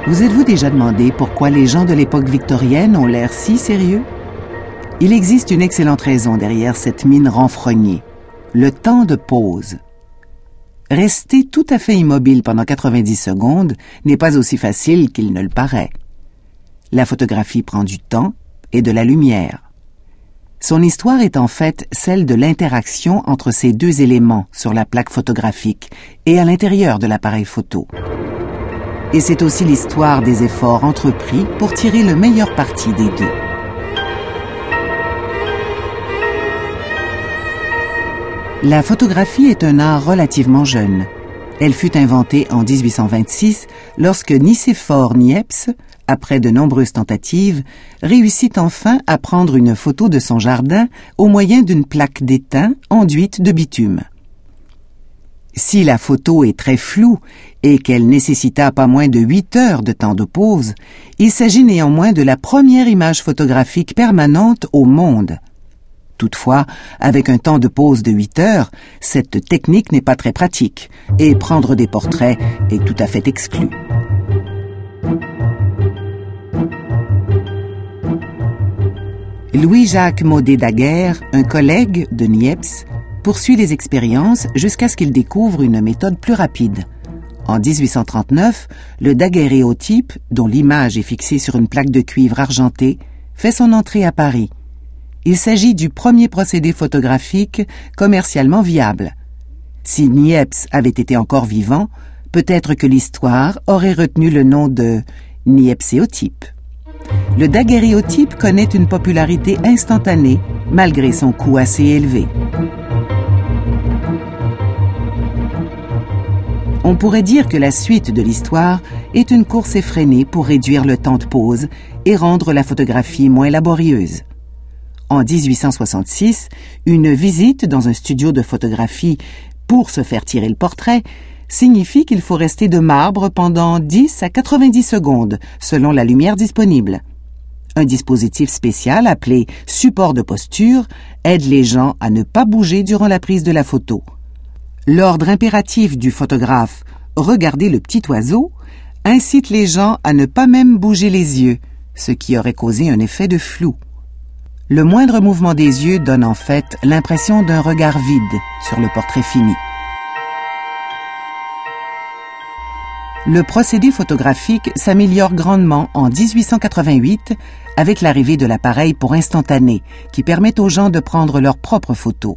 Vous êtes-vous déjà demandé pourquoi les gens de l'époque victorienne ont l'air si sérieux? Il existe une excellente raison derrière cette mine renfrognée. Le temps de pause. Rester tout à fait immobile pendant 90 secondes n'est pas aussi facile qu'il ne le paraît. La photographie prend du temps et de la lumière. Son histoire est en fait celle de l'interaction entre ces deux éléments sur la plaque photographique et à l'intérieur de l'appareil photo. Et c'est aussi l'histoire des efforts entrepris pour tirer le meilleur parti des deux. La photographie est un art relativement jeune. Elle fut inventée en 1826 lorsque Nicéphore Niepce, après de nombreuses tentatives, réussit enfin à prendre une photo de son jardin au moyen d'une plaque d'étain enduite de bitume. Si la photo est très floue et qu'elle nécessita pas moins de 8 heures de temps de pause, il s'agit néanmoins de la première image photographique permanente au monde. Toutefois, avec un temps de pause de 8 heures, cette technique n'est pas très pratique et prendre des portraits est tout à fait exclu. Louis-Jacques Maudet-Daguerre, un collègue de Niepce, poursuit les expériences jusqu'à ce qu'il découvre une méthode plus rapide. En 1839, le daguerréotype, dont l'image est fixée sur une plaque de cuivre argentée, fait son entrée à Paris. Il s'agit du premier procédé photographique commercialement viable. Si Niepce avait été encore vivant, peut-être que l'histoire aurait retenu le nom de niepcéotype. Le daguerréotype connaît une popularité instantanée, malgré son coût assez élevé. On pourrait dire que la suite de l'histoire est une course effrénée pour réduire le temps de pause et rendre la photographie moins laborieuse. En 1866, une visite dans un studio de photographie pour se faire tirer le portrait signifie qu'il faut rester de marbre pendant 10 à 90 secondes, selon la lumière disponible. Un dispositif spécial appelé support de posture aide les gens à ne pas bouger durant la prise de la photo. L'ordre impératif du photographe « Regardez le petit oiseau » incite les gens à ne pas même bouger les yeux, ce qui aurait causé un effet de flou. Le moindre mouvement des yeux donne en fait l'impression d'un regard vide sur le portrait fini. Le procédé photographique s'améliore grandement en 1888 avec l'arrivée de l'appareil pour instantané qui permet aux gens de prendre leurs propres photos.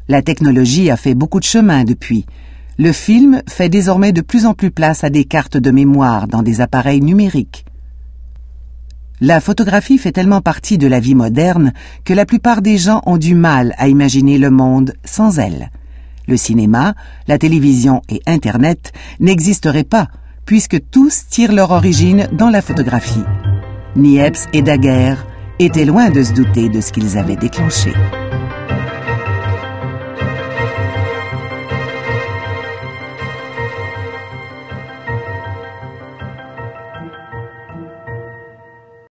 La technologie a fait beaucoup de chemin depuis. Le film fait désormais de plus en plus place à des cartes de mémoire dans des appareils numériques. La photographie fait tellement partie de la vie moderne que la plupart des gens ont du mal à imaginer le monde sans elle. Le cinéma, la télévision et Internet n'existeraient pas, puisque tous tirent leur origine dans la photographie. Niepce et Daguerre étaient loin de se douter de ce qu'ils avaient déclenché.